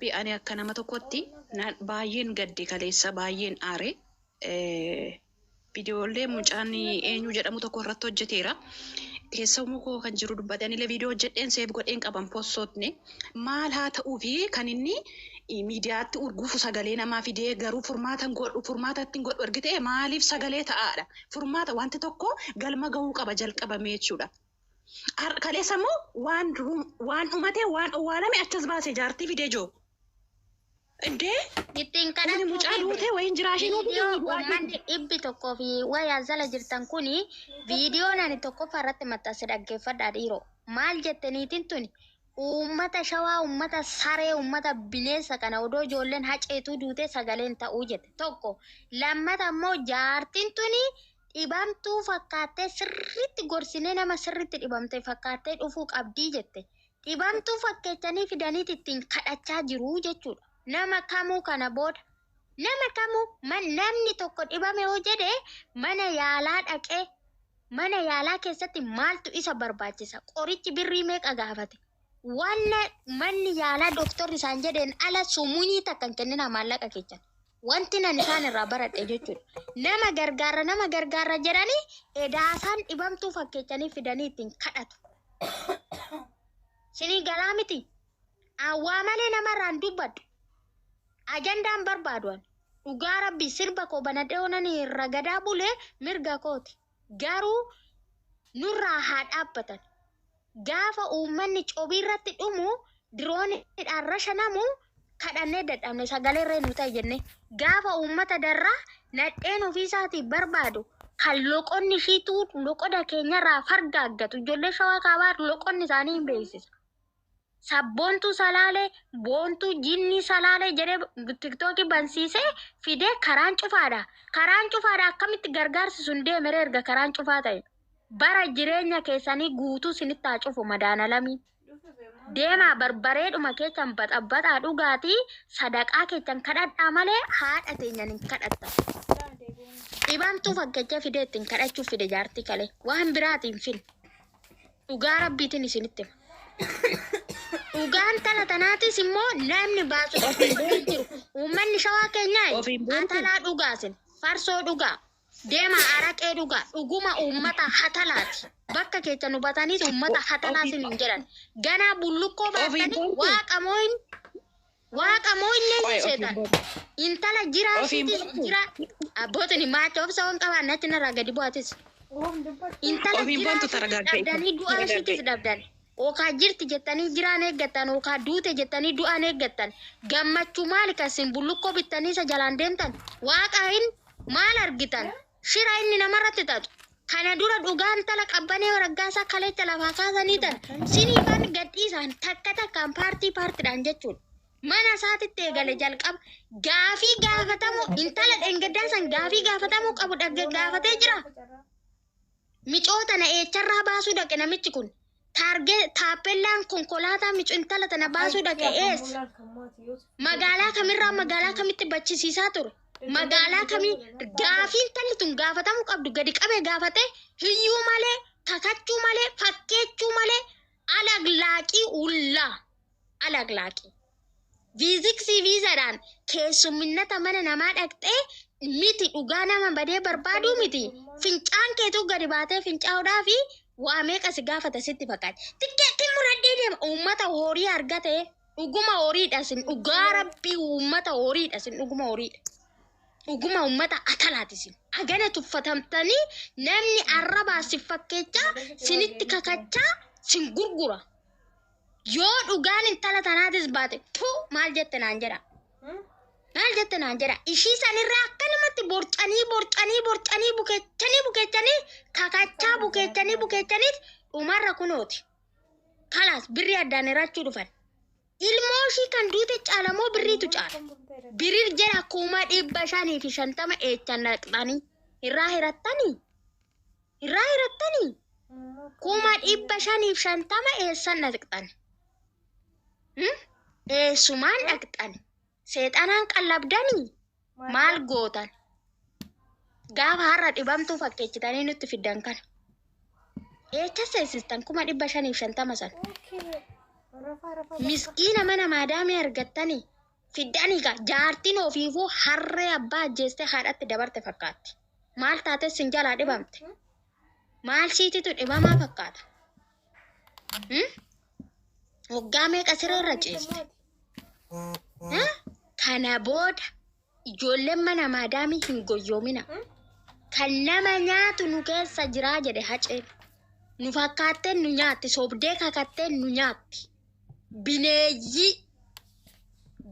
rabbi ani akka nama tokkotti baay'een gaddi kaleessa baay'een aare viidiyoolee mucaan eenyu jedhamu tokko irratti hojjeteera. Keessummaa koo kan jiru dubbataniilee viidiyoo hojjedheen seef godheen qaban postootne maal haa ta'uu fi kan inni miidiyaatti urguufu sagalee namaa fidee garuu furmaatatti godhu argite maaliif sagalee ta'aadha. Furmaata wanti tokko galma gahuu qaba jalqabame jechuudha. Kaleessa immoo waan dhumatee waan owwaalame achas baasee jaartii fidee jiru. Indee ittiin kana mucaa duutee wayin jiraashin uummanni dhibbi tokkoo fi wayaa jala jirtan kuni viidiyoon ani tokkoffaa irratti maxxanse dhaggeeffadhaa dhiiroo. Maal jettaniitiin tuni uummata shawaa, uummata saree, uummata bineensa kana odoo ijoolleen haceetuu duutee sagaleen ta'uu jette tokko. Lammata immoo jaartiin tuni dhibamtuu fakkaattee sirriitti gorsinee nama sirriitti dhibamtee fakkaattee dhufuu qabdii jette. Dhibamtuu fakkeechanii fidaniit ittiin kadhachaa jiru jechuudha. Nama kamuu kana booda nama kamuu namni tokko dhibame yoo jedhe mana yaalaa dhaqee mana yaalaa keessatti maaltu isa barbaachisa? Qorichi birrii meeqa gaafate? Wanna manni yaalaa doktorri isaan jedheen ala sumuunii takkan kennina maallaqa keechan. Wanti nan isaan irraa baradhe jechuudha. Nama gargaara jedhanii edaasaan dhibamtuu fakkeechanii fidanii ittiin kadhatu. Sinii galaa miti. Awwaa malee namarraan dubbadhu. Ajandaan barbaaduan dhugaa rabbi sirba koo banadhee onanii ragadaa bulee mirga kooti. Garuu nurraa haa dhaabbatan. Gaafa uummanni cobii irratti dhumu dirooniidhaan rashanamu kadhannee dadhabne sagalee irree nu ta'e jenne. Gaafa uummata darraa nadheen ofiisaatii barbaadu kan loqonni ishiituu loqoda keenyarraa fargaaggatu ijoollee shawaa kaabaa loqonni isaanii hin beeksisa. Sabboontuu salaalee, boontuu jinni salaalee jedhee tiktookii bansiisee fidee karaan cufaadha. Karaan cufaadha akkamitti gargaarsi sun deemere erga karaan cufaa ta'e. Bara jireenya keessanii guutuu sinitti haa cufu madaana lamii. Deemaa barbareedhuma keessan baxabbataa dhugaatii sadaqaa keessan kadhadhaa malee haadha teenyan hin kadhatta. Dhibamtuu fakkeechee fidee ittiin kadhachuuf fide jaartii kalee waan biraatiin fin. Dhugaa rabbiitiin isinitti hima. Dhugaan tanaatis immoo namni baasu jiru. Uummanni shawaa keenyaa hatalaa dhugaasin farsoo dhugaa deema araqee dhugaa dhuguma uummata hatalaati. Bakka keessa nu batanii uummata hatalaasin hin jedhan. Ganaa bullukkoo baatanii waaqamoo inni seetan. Intala jiraasitis jira. Abbootiin maatii obsa waan qabaan natti narraa gadi bu'atis. Intala jiraasitis dhabdanii du'aasitis dhabdanii. Okaa jirti jettanii jiraan eeggattan, okaa duute jettanii du'aan eeggattan. Gammachuu maali kasin bullukkoo bittanii isa jalaan deemtan? Waaqaayin maal argitan? Shira inni namarratti taatu. Kana dura dhugaan tala qabbanee waraggaasaa kaleessa lafaa kaasanii tan. Siniifan gadhiisan takkaan paartiidhaan jechuudha. Mana isaatitti eegale jalqaba. Gaafii gaafatamu intala dheengaddaa san gaafii gaafatamuu qabu gaafatee jira. Micoota na eecharraa baasuu dhaqe namichi kun. Taappeellaan konkolaataa intala tana baasuu dhaqe eessa? Magaalaa kamirraa magaalaa kamitti bachisiisaa ture? Magaalaa kamii gaafiin talli tun gaafatamuu qabdu gadi qabee gaafate hiyyuu malee, kakachuu malee, fakkeechuu malee alaglaaqii ullaa. Alaglaaqii. Fiiziksii viizaadhaan keessumminnata mana namaa dhaqxee miti dhugaa nama badee barbaaduu miti. Fincaan keetuu gadi baatee fincaa'uudhaa fi waa meeqa si gaafata sitti fakkaate. Tikkeettiin muradhee deema uummata horii argate dhuguma horiidha sin dhugaa rabbii uummata horiidha sin dhuguma horiidha. Dhuguma uummata atalaati sin. Agana tuffatamtanii namni arrabaa si fakkeechaa sinitti kakachaa sin gurgura. Yoo dhugaan intala tanaatis baate maal jette naan jedha. Maal jette naan jedha. Ishii sanirraa akka namatti borcanii bukeechanii kakachaa bukeechanii dhumarra kunooti. Kalaas birrii addaan irrachuu dhufan. Ilmoo ishii kan duute caalamoo birriitu caala. Birir jedha kuma 550 eechan naqxanii. Irraa hirattanii. Kuma 550 eessan naqxan. Eessumaan dhaqxan. Seexanaan qallabdanii maal gootan? Gaafa har'a dhibamtuu fakkeechitanii nutti fiddan kana. Eecha seessistan kuma 550 san. Miskiina mana maadaamii argattanii Fiddaniga jaartiin ofiifuu harree abbaa ajjeestee haadhatti dabarte fakkaatti. Maal taate sinjalaa dhibamte? Maal siititu dhibamaa fakkaata? Waggaa meeqa sirreerra ciiste? Kana booda ijoolleen mana maadaamii hin goyoomina. Kan nama nyaatu nu keessa jiraa jedhe haceen. Nu fakkaatteen nu nyaatti, sobdee kakatteen nu nyaatti. Bineeyyi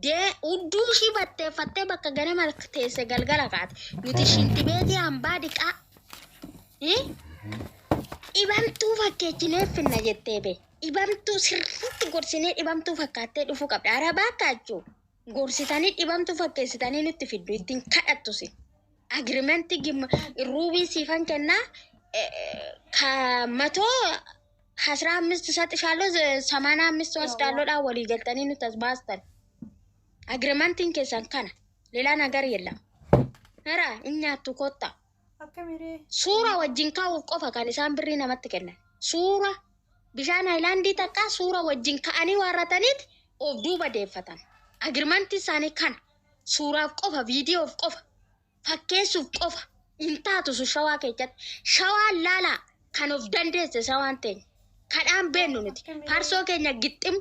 dee udduu ishii batteeffattee bakka ganama teesse galgala kaate. Nuti shintibeetii hambaa dhiqaa. Dhibamtuu fakkeechinee finna jettee bee. Dhibamtuu sirriitti gorsinee dhibamtuu fakkaattee dhufuu qabda. Arabaa kaachuu gorsitanii dhibamtuu fakkeessitanii nutti fiddu ittiin kadhattusi. Agrimentii ruubii siifan kennaa ከመቶ 15 ሰጥሻለሁ 85 ወስዳለሁ ዳ ወሊ ገልጠኒ ነው ተስባስተን አግሪመንቲን ከሰን ካና ሌላ ነገር የለም ኧረ እኛ ተቆጣ ሱራ ወጅን ካው ቆፋ ካን ኢሳን ብሪ ነመት ከነ ሱራ ቢሻን ሃይላንዲ ተቃ ሱራ ወጅን ካኒ ዋራተኒት ኦብዱ በደፈታን አግሪመንቲ ሳኒ ካን ሱራ ቆፋ ቪዲዮ ቆፋ fakkeessu qofa intaatu su shawaa keessatti shawaa laala kan of dandeesse shawaan teenya kadhaan beennu nuti farsoo keenya gixxim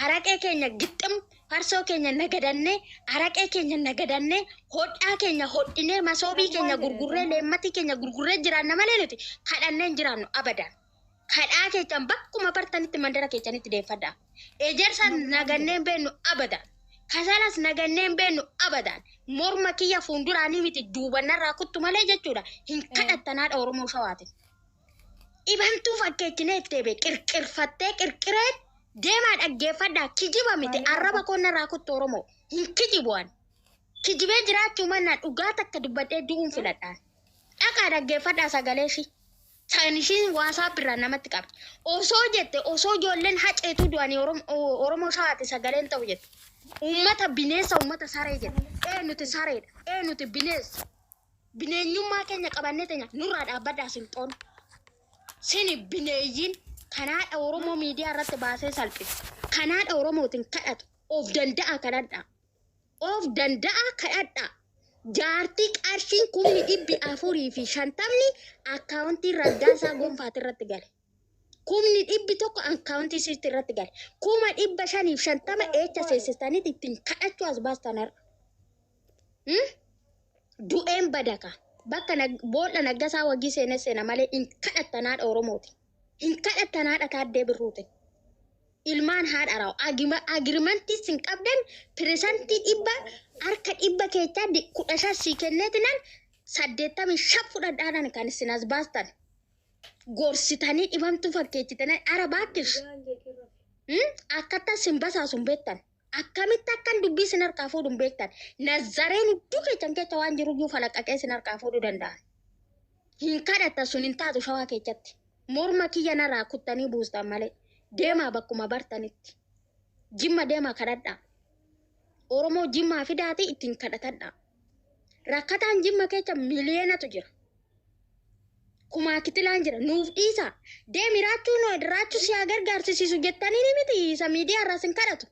araqee keenya gixxim farsoo keenya nagadannee araqee keenya nagadannee hodhaa keenya hodhinee masoobii keenya gurgurree leemmatii keenya gurgurree jiraanna malee nuti kadhanneen jiraannu abadaan kadhaa keessan bakkuma bartanitti mandara keessanitti deeffadhaa ejersan naganneen beennu abadaan kasalas naganneen beennu abadaan morma kiyya fuunduraanii miti duubannarraa kuttu malee jechuudha hin kadhattanaadha oromoo shawaati ibamtuu fakkeechinee ittee qirqirfattee qirqireen deemaa dhaggeeffadhaa kijiba miti arraba koonnarraa kuttu oromoo hin kijibu'an kijibee jiraachuu mannaa dhugaa takka dubbadhee du'uun filadhaan dhaqaa dhaggeeffadhaa sagalee ishii saayinishiin waasaap irraa namatti qabdi osoo jette osoo ijoolleen haceetu du'anii oromoo shawaati sagaleen ta'u jette ummata bineensa ummata saree jedha nuti sareedha nuti bineensa bineenyummaa keenya qabannee teenya nurraa dhaabbadhaa silxoon sini bineeyyiin kanaadha oromoo miidiyaa irratti baasee salphise kanaadha oromootiin kadhatu of danda'a kadhadhaa jaartii qarshiin 450 akkaawuntii raggaasaa gonfaati irratti gale 100 akkaawuntii sitti irratti gale 550 eecha seessistanii ittiin kadhachuu as baastanar du'een badaka bakka boolla naggasaa wagii seena malee hin kadhattanaadha oromooti hin kadhattanaadha taaddee birruuti ilmaan haadha raawu agrimentii sin qabdan piresantii dhibba harka dhibba keechaa 15 sii kenneetinan 85 fudhadhaadhaan kan isin as baastan gorsitanii dhibamtuu fakkeechitanii arabaakish akkata simbasaasuun beektan akkamitti akkan dubbii sin harkaa fuudhuun beektan nazareen hudduu keechan keessa waan jiruyyuu falaqqaqee sin harkaa fuudhuu danda'an hin kadhatta sun hin taatu shawaa keessatti morma kiyya narraa kuttanii buustan malee deemaa bakkuma bartanitti jimma deemaa kadhadhaa oromoo jimmaa fidaati ittiin kadhatadhaa rakkataan jimma keessa miliyoonatu jira kumaa kitilaan jira nuuf dhiisa deemi raachuu si gargaarsisiisu jettanii ni miti isa miidiyaa irraa sin kadhatu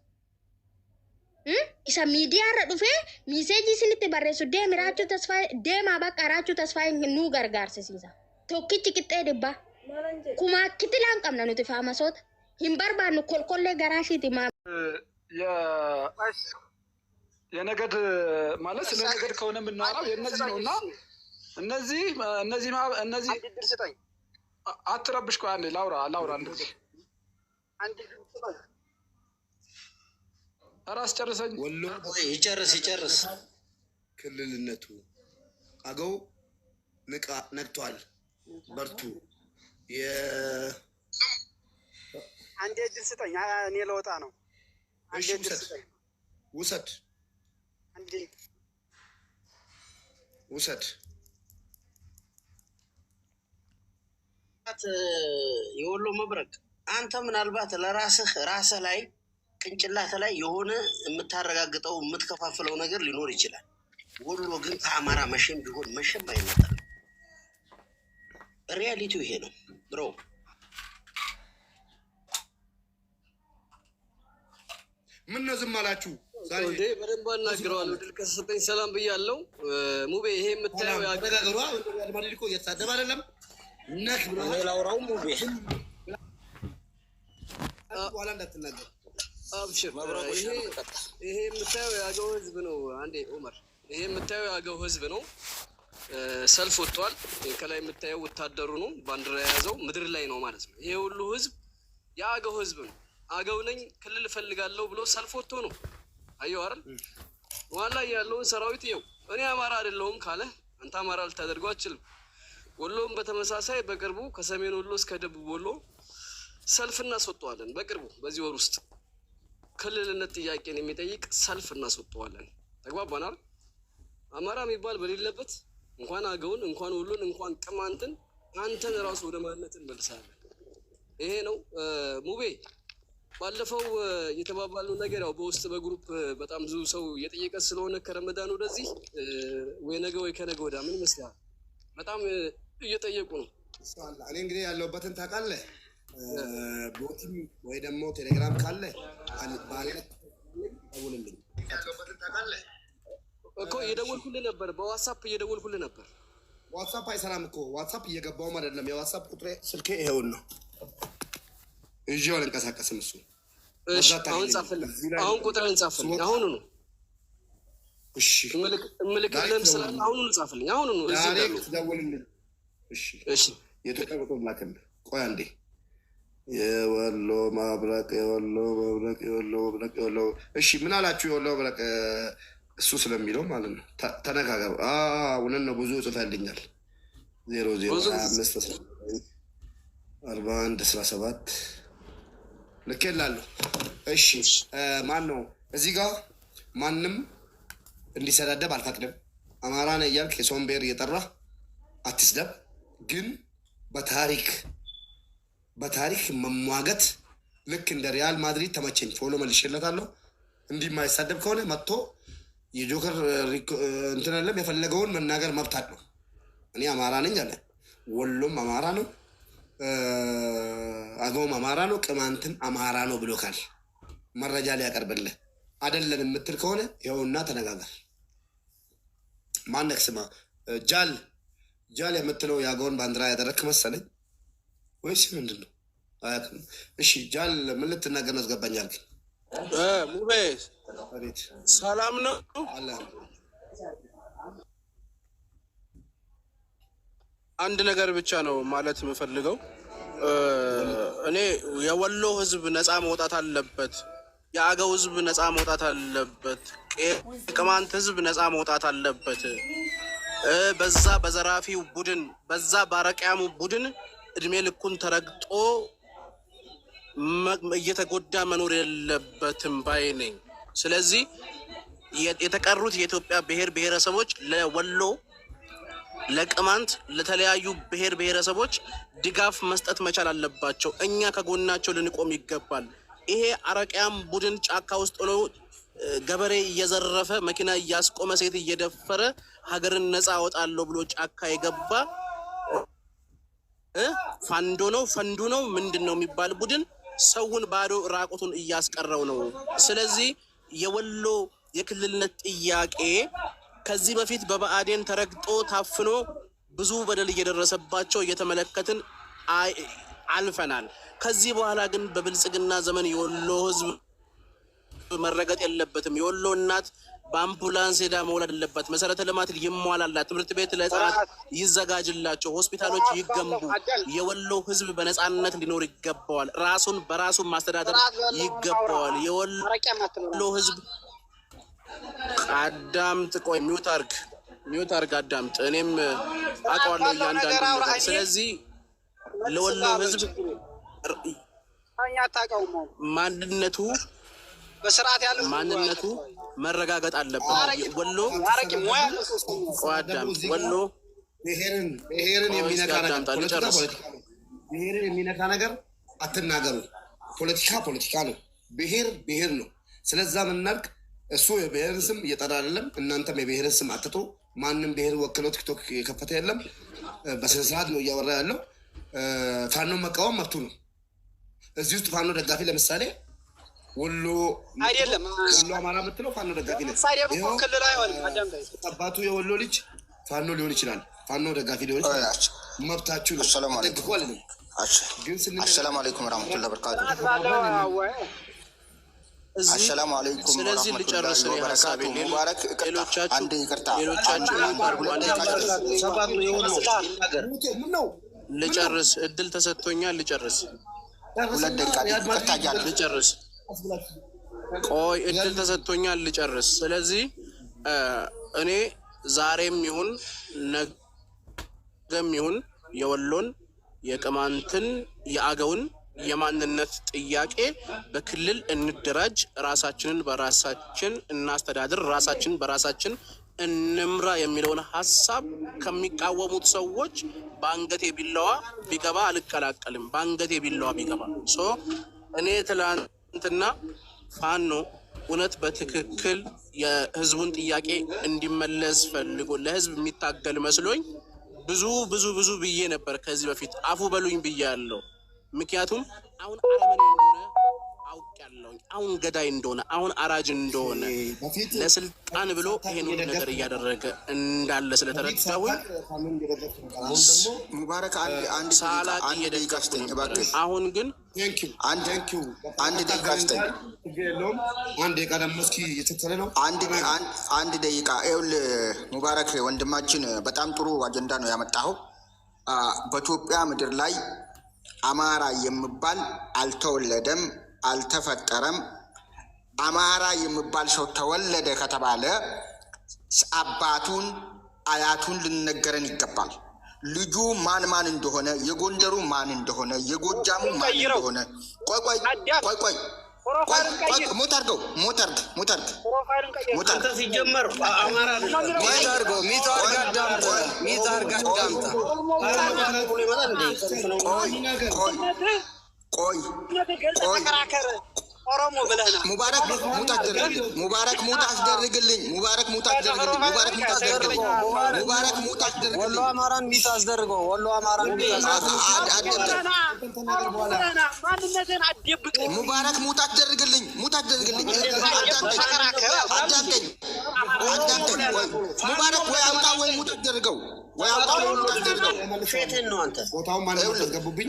isa miidiyaa irra dhufee miiseejii isinitti barreessu deemi raachuu tasfaa deemaa bakka raachuu tasfaa nuu gargaarsisiisa tokkichi qixxee dhibbaa kumaa kitilaan qabna nuti faamasoota hin barbaannu kolkollee garaashiiti የነገድ ማለት ስለ ነገድ ከሆነ የምናወራው የነዚህ ነውና እነዚህ አትረብሽ ቆይ አንዴ ላውራ ራስ ጨርሰኝ ወሎ ይጨርስ ክልልነቱ አገው ነቅቷል በርቱ አንዴ እድል ስጠኝ እኔ ለወጣ ነው አንዴ እድል ስጠኝ ውሰድ የወሎ መብረቅ አንተ ምናልባት ራስህ ላይ ቅንጭላት ላይ የሆነ የምታረጋግጠው የምትከፋፍለው ነገር ሊኖር ይችላል። ወሎ ግን ከአማራ መሸም ቢሆን መሸም አይመጣም። ሪያሊቲው ይሄ ነው ብሮ። ምን ነው ዝም አላችሁ? እንዴ በደንብ አናግረዋለሁ። ድል ከሰጠኝ ሰላም ብያለሁ። ሙቤ ይሄ የምታየው ያገጋገሩ ማድሪድ እኮ እየተሳደበ አይደለም ነክ ብሎ ላውራው ሙቤ በኋላ እንዳትናገር አብሽር። ይሄ የምታየው የአገው ህዝብ ነው። አንዴ ኡመር፣ ይሄ የምታየው የአገው ህዝብ ነው። ሰልፍ ወጥቷል። ከላይ የምታየው ወታደሩ ነው ባንዲራ የያዘው ምድር ላይ ነው ማለት ነው። ይሄ ሁሉ ህዝብ የአገው ህዝብ ነው። አገው ነኝ ክልል እፈልጋለሁ ብሎ ሰልፍ ወጥቶ ነው። አየው አይደል? ዋላ ያለውን ሰራዊት ይኸው። እኔ አማራ አይደለሁም ካለ አንተ አማራ ልታደርገው አትችልም። ወሎም በተመሳሳይ በቅርቡ ከሰሜን ወሎ እስከ ደቡብ ወሎ ሰልፍ እናስወጣዋለን። በቅርቡ በዚህ ወር ውስጥ ክልልነት ጥያቄን የሚጠይቅ ሰልፍ እናስወጣዋለን። ተግባባን አይደል? አማራ የሚባል በሌለበት እንኳን አገውን እንኳን ወሎን እንኳን ቅማንትን አንተን ራሱ ወደ ማንነት እንመልሳለን። ይሄ ነው ሙቤ። ባለፈው የተባባልነው ነገር ያው በውስጥ በግሩፕ በጣም ብዙ ሰው እየጠየቀ ስለሆነ ከረመዳን ወደዚህ ወይ ነገ ወይ ከነገ ወዲያ ምን ይመስላል? በጣም እየጠየቁ ነው። እኔ እንግዲህ ያለሁበትን ታውቃለህ። ቦቲም ወይ ደግሞ ቴሌግራም ካለ ደውልልኝ። ያለሁበትን ታውቃለህ እኮ እየደወልኩልህ ነበር፣ በዋትሳፕ እየደወልኩልህ ነበር። ዋትሳፕ አይሰራም እኮ ዋትሳፕ እየገባውም አይደለም። የዋትሳፕ ቁጥሬ ስልኬ ይሄውን ነው። እዚሁ አልንቀሳቀስም። እሱ አሁን ጻፍልኝ። አሁን ቁጥርን ጻፍልኝ። አሁኑ ነው። እሺ እምልክልህም ስላለ አሁኑ ነው ጻፍልኝ። አሁኑ ነው። እዚህ ጋር ደውልልኝ። እሺ እሺ። የኢትዮጵያ ቁጥር ላክልህ። ቆይ አንዴ። የወሎ መብረቅ፣ የወሎ መብረቅ፣ የወሎ መብረቅ፣ የወሎ እሺ። ምን አላችሁ? የወሎ መብረቅ እሱ ስለሚለው ማለት ነው። ተነጋገሩ። እውነት ነው። ብዙ ጽፈልኛል። 00254117 ልኬላለሁ። እሺ ማን ነው እዚህ ጋር? ማንም እንዲሰዳደብ አልፈቅድም። አማራ ነህ እያልክ የሰውን ብሔር እየጠራ አትስደብ። ግን በታሪክ መሟገት ልክ እንደ ሪያል ማድሪድ ተመቸኝ። ፎሎ መልሼለታለሁ። እንዲህ የማይሳደብ ከሆነ መጥቶ የጆከር እንትን የለም የፈለገውን መናገር መብት አለው። እኔ አማራ ነኝ አለ። ወሎም አማራ ነው፣ አገውም አማራ ነው፣ ቅማንትም አማራ ነው ብሎ ካል መረጃ ሊያቀርብልህ አይደለም የምትል ከሆነ ይኸውና ተነጋገር። ማነክ ስማ ጃል የምትለው የአገውን ባንዲራ ያደረግክ መሰለኝ ወይስ ምንድን ነው? አያውቅም። እሺ ጃል ምን ልትናገር ነው? አስገባኛል ግን ሙቤ ሰላም ነው። አንድ ነገር ብቻ ነው ማለት የምፈልገው። እኔ የወሎ ህዝብ ነፃ መውጣት አለበት፣ የአገው ህዝብ ነፃ መውጣት አለበት፣ ቅማንት ህዝብ ነፃ መውጣት አለበት። በዛ በዘራፊው ቡድን በዛ ባረቂያሙ ቡድን እድሜ ልኩን ተረግጦ እየተጎዳ መኖር የለበትም ባይ ነኝ። ስለዚህ የተቀሩት የኢትዮጵያ ብሔር ብሔረሰቦች ለወሎ፣ ለቅማንት፣ ለተለያዩ ብሔር ብሔረሰቦች ድጋፍ መስጠት መቻል አለባቸው። እኛ ከጎናቸው ልንቆም ይገባል። ይሄ አረቂያም ቡድን ጫካ ውስጥ ሆኖ ገበሬ እየዘረፈ መኪና እያስቆመ ሴት እየደፈረ ሀገርን ነፃ አወጣለሁ ብሎ ጫካ የገባ ፋንዶ ነው ፈንዱ ነው ምንድን ነው የሚባል ቡድን ሰውን ባዶ ራቁቱን እያስቀረው ነው። ስለዚህ የወሎ የክልልነት ጥያቄ ከዚህ በፊት በብአዴን ተረግጦ ታፍኖ ብዙ በደል እየደረሰባቸው እየተመለከትን አልፈናል። ከዚህ በኋላ ግን በብልጽግና ዘመን የወሎ ህዝብ መረገጥ የለበትም። የወሎ እናት በአምቡላንስ ሄዳ መውለድ አለባት። መሰረተ ልማት ይሟላላት፣ ትምህርት ቤት ለህፃናት ይዘጋጅላቸው፣ ሆስፒታሎች ይገንቡ። የወሎ ህዝብ በነፃነት ሊኖር ይገባዋል። ራሱን በራሱ ማስተዳደር ይገባዋል። የወሎ ህዝብ አዳምጥ፣ ቆይ ሚውት አርግ አዳምጥ። እኔም አውቀዋለሁ እያንዳንዱ ነገር። ስለዚህ ለወሎ ህዝብ ማንነቱ መረጋገጥ አለበት። ወሎ ወሎ ብሔርን የሚነካ ነገር አትናገሩ። ፖለቲካ ነው። ብሔር ነው። ስለዛ ምናልክ እሱ የብሔርን ስም እየጠራ አይደለም። እናንተም የብሔርን ስም አትቶ ማንም ብሔር ወክለው ቲክቶክ የከፈተ የለም። በስነስርዓት ነው እያወራ ያለው። ፋኖ መቃወም መብቱ ነው። እዚህ ውስጥ ፋኖ ደጋፊ ለምሳሌ ወሎ አይደለም ወሎ አማራ የምትለው ፋኖ ደጋፊ ነው። ሳይደም ክልል አይሆንም። አዳምጠኝ። አባቱ የወሎ ልጅ ፋኖ ሊሆን ይችላል። ፋኖ ደጋፊ ሊሆን ይችላል። መብታችሁ ነው። ሰላም አለይኩም። አሰላሙ አለይኩም ወራህመቱላሂ ወበረካቱ። አሰላሙ አለይኩም ወራህመቱላሂ ወበረካቱ። ሙባረክ አንድ ይቅርታ ልጨርስ፣ እድል ተሰጥቶኛል። ልጨርስ፣ ሁለት ደቂቃ ይቅርታ እያለ ልጨርስ። ቆይ እድል ተሰጥቶኛል። ልጨርስ። ስለዚህ እኔ ዛሬም ይሁን ነገም ይሁን የወሎን የቅማንትን የአገውን የማንነት ጥያቄ በክልል እንደራጅ፣ ራሳችንን በራሳችን እናስተዳድር፣ ራሳችንን በራሳችን እንምራ የሚለውን ሀሳብ ከሚቃወሙት ሰዎች በአንገቴ ቢላዋ ቢገባ አልቀላቀልም። በአንገቴ ቢላዋ ቢገባ እኔ ትላንትና ፋኖ እውነት በትክክል የህዝቡን ጥያቄ እንዲመለስ ፈልጎ ለህዝብ የሚታገል መስሎኝ ብዙ ብዬ ነበር። ከዚህ በፊት አፉ በሉኝ ብዬ ያለው ምክንያቱም አሁን አረመኔ እንደሆነ አውቄያለሁ። አሁን ገዳይ እንደሆነ፣ አሁን አራጅ እንደሆነ ለስልጣን ብሎ ይሄን ሁሉ ነገር እያደረገ እንዳለ ስለተረዳሁኝ ሙባረክ አንድ ሳላቅ እየደጋስተኝ እባክህ። አሁን ግን አንድ ደጋስተኝ አንድ ደቂቃ ይኸውልህ ሙባረክ ወንድማችን በጣም ጥሩ አጀንዳ ነው ያመጣኸው። በኢትዮጵያ ምድር ላይ አማራ የሚባል አልተወለደም፣ አልተፈጠረም። አማራ የሚባል ሰው ተወለደ ከተባለ አባቱን አያቱን ልንነገረን ይገባል። ልጁ ማን እንደሆነ፣ የጎንደሩ ማን እንደሆነ፣ የጎጃሙ ማን እንደሆነ ቆይ ሞት አድርገው ሲጀመር አማራ ኦሮሞ ብለህ ነው። ሙባረክ ሙት አስደርግልኝ። ወሎ አማራን ሚት አስደርገው። ሙባረክ ሙት አስደርግልኝ። አዳምጠኝ። ሙባረክ ወይ አውጣ ወይ ሙት አስደርገው። ፌትን ነው አንተ ቦታውን ማለት ተገቡብኝ።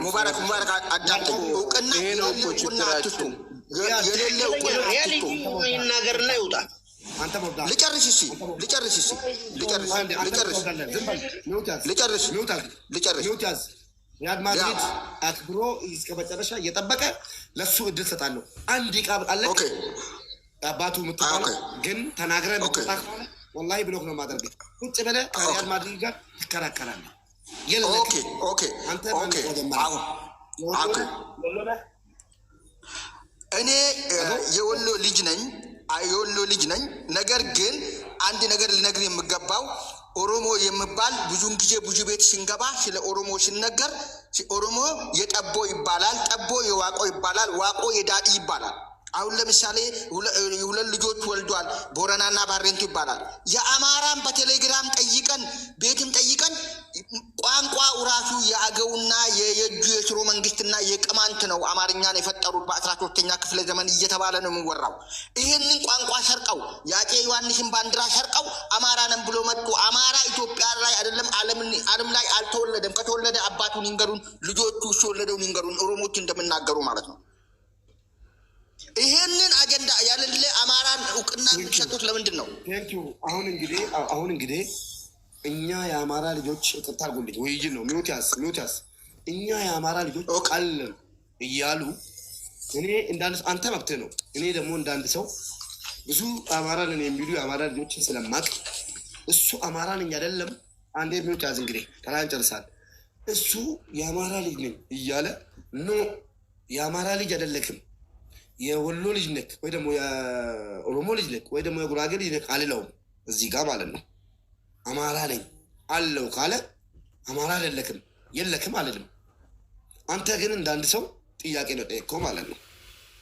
ሙባረክ አዳምጠኝ። እውቅና ይናገርና ይውጣ። ልጨርስ። ሪያል ማድሪድ አክብሮ እስከ መጨረሻ እየጠበቀ ለሱ እድል ሰጣለሁ። አንድ ቃል አለ። አባቱ ምትባል ግን ተናግረህ ምትጣ ወላሂ ብሎክ ነው ማድረግ። ቁጭ ብለህ ከሪያል ማድሪድ ጋር ትከራከራለህ። እኔ የወሎ ልጅ ነኝ። ነገር ግን አንድ ነገር ልነግር የምገባው ኦሮሞ የሚባል ብዙውን ጊዜ ብዙ ቤት ስንገባ ስለ ኦሮሞ ሲነገር ኦሮሞ የጠቦ ይባላል፣ ጠቦ የዋቆ ይባላል፣ ዋቆ የዳዲ ይባላል። አሁን ለምሳሌ ሁለት ልጆች ወልዷል፣ ቦረናና ባሬንቱ ይባላል። የአማራን በቴሌግራም ጠይቀን ቤትም ጠይቀን ቋንቋ ራሱ የአገውና የየጁ የስሮ መንግስትና የቅማንት ነው አማርኛን የፈጠሩት በ13ኛ ክፍለ ዘመን እየተባለ ነው የሚወራው። ይህንን ቋንቋ ሰርቀው የአፄ ዮሐንስን ባንዲራ ሰርቀው አማራ ነን ብሎ መጡ። አማራ ኢትዮጵያ ላይ አይደለም ዓለም ላይ አልተወለደም። ከተወለደ አባቱን ይንገሩን፣ ልጆቹ እሱ ወለደውን ይንገሩን። ኦሮሞች እንደምናገሩ ማለት ነው። ይሄንን አጀንዳ ያለለ አማራን እውቅና የሚሰጡት ለምንድን ነው? አሁን እንግዲህ እኛ የአማራ ልጆች ይቅርታ አድርጉልኝ፣ ውይይት ነው። ሚውቲያስ እኛ የአማራ ልጆች አለን እያሉ እኔ እንዳንድ አንተ መብትህ ነው። እኔ ደግሞ እንዳንድ ሰው ብዙ አማራ ነን የሚሉ የአማራ ልጆችን ስለማቅ እሱ አማራ ነኝ አይደለም። አንዴ ሚውቲያስ እንግዲህ ተራን ጨርሳል። እሱ የአማራ ልጅ ነኝ እያለ ኖ የአማራ ልጅ አይደለክም የወሎ ልጅ ነክ ወይ ደግሞ የኦሮሞ ልጅ ነክ ወይ ደግሞ የጉራጌ ልጅ ነክ አልለውም። እዚህ ጋር ማለት ነው አማራ ነኝ አለው ካለ አማራ አይደለክም የለክም አልልም። አንተ ግን እንዳንድ ሰው ጥያቄ ነው ጠየቅከው ማለት ነው።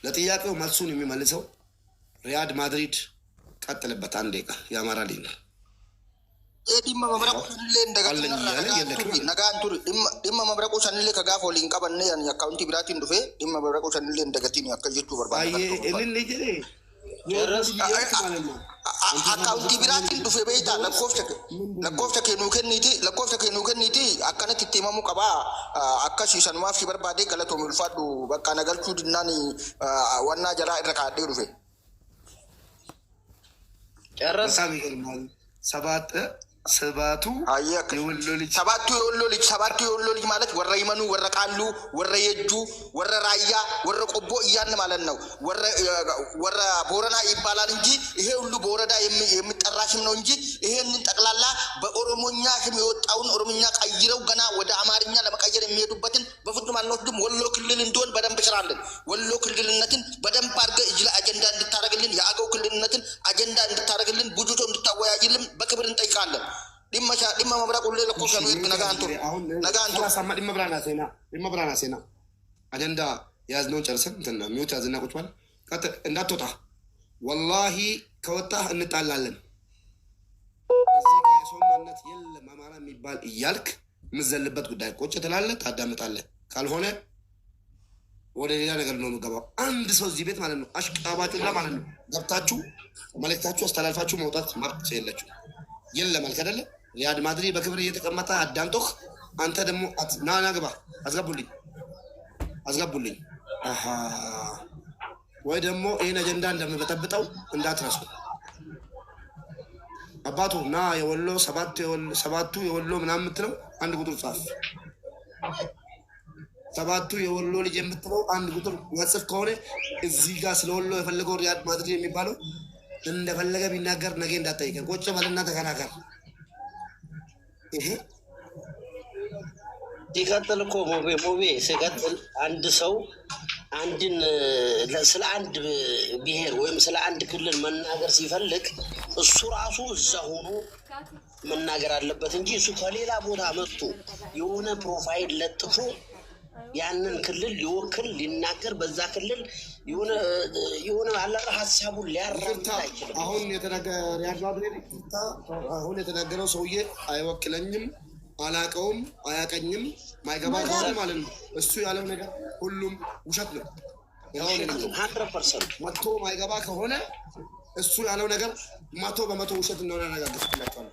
ለጥያቄው መልሱን የሚመልሰው ሪያድ ማድሪድ ቀጥልበት። አንድ ደቂቃ የአማራ ልጅ ነው dhimma mabraquu sanillee nagaan ture dhimma mabraquu sanillee ka gaafa waliin qabanne ani akkaawuntii biraatiin dhufe dhimma mabraquu sanillee dagatiin akka jechuu barbaada. Akkaawuntii biraatiin dhufe beektaa lakkoofsa kennuu kenniiti akkanatti itti himamuu qabaa akkasii sanumaaf si barbaadee galatoom ulfaadhu bakka nagalchuu dinnaan wannaa jalaa irra kaadhee dhufe. ሰባቱ የወሎ ልጅ ማለት ወረ ይመኑ ወረ ቃሉ ወረ የጁ ወረ ራያ ወረ ቆቦ እያን ማለት ነው። ወረ ቦረና ይባላል እንጂ ይሄ ሁሉ በወረዳ የሚጠራሽም ነው እንጂ ይሄንን ጠቅላላ በኦሮሞኛ ስም የወጣውን ኦሮሞኛ ቀይረው ገና ወደ አማርኛ ለመቀየር የሚሄዱበትን በፍጹም አንወስድም። ወሎ ክልል እንደሆን በደንብ ስራለን። ወሎ ክልልነትን በደንብ አድርገህ እጅ ላይ አጀንዳ እንድታረግልን የአገው ክልልነትን አጀንዳ እንድታረግልን ቡጁቶ እንድታወያይልን በክብር እንጠይቃለን። dhimma mabraa qullee lakkoofsan nagaan ture dhimma biraanaa seenaa ajandaa yaaznoon ጨርሰን እንትና ሚውት ያዝና ቁጭ ባል እንዳትወጣ ወላሂ ከወጣህ እንጣላለን። እዚህ ጋር የሰው ማንነት የለም አማራ የሚባል እያልክ የምትዘልበት ጉዳይ ቁጭ ትላለህ፣ ታዳምጣለህ። ካልሆነ ወደ ሌላ ነገር ነው የምገባው። አንድ ሰው እዚህ ቤት ማለት ነው አሽቃባጩላ ማለት ነው ገብታችሁ መልእክታችሁ አስተላልፋችሁ መውጣት መብት የለችሁ የለም አልክ አይደለ? ሪያድ ማድሪድ በክብር እየተቀመጠ አዳምጦህ አንተ ደግሞ ና ግባ አስገቡልኝ ወይ ደግሞ ይህን አጀንዳ እንደምበጠብጠው እንዳትረሱ። አባቱ ና የወሎ ሰባቱ የወሎ ምናምን የምትለው አንድ ቁጥር ጻፍ። ሰባቱ የወሎ ልጅ የምትለው አንድ ቁጥር መጽፍ ከሆነ እዚህ ጋር ስለ ወሎ የፈለገው ሪያድ ማድሪድ የሚባለው እንደፈለገ ቢናገር ነገ እንዳትጠይቀን። ቁጭ በልና ተከራከር። ሲቀጥል እኮ ሞቤ ሲቀጥል አንድ ሰው አንድን ስለ አንድ ብሔር ወይም ስለ አንድ ክልል መናገር ሲፈልግ እሱ ራሱ እዛ ሆኖ መናገር አለበት እንጂ እሱ ከሌላ ቦታ መጥቶ የሆነ ፕሮፋይል ለጥፎ ያንን ክልል ሊወክል ሊናገር በዛ ክልል የሆነ አላህ ሐሳቡን ሊያራምድ አይችልም። አሁን የተናገረው ሰውዬ አይወክለኝም፣ አላቀውም፣ አያቀኝም ማይገባ ከሆነ ማለት ነው እሱ ያለው ነገር ሁሉም ውሸት ነው። 100% መቶ ማይገባ ከሆነ እሱ ያለው ነገር 100% ውሸት እንደሆነ አነጋግርላችኋለሁ።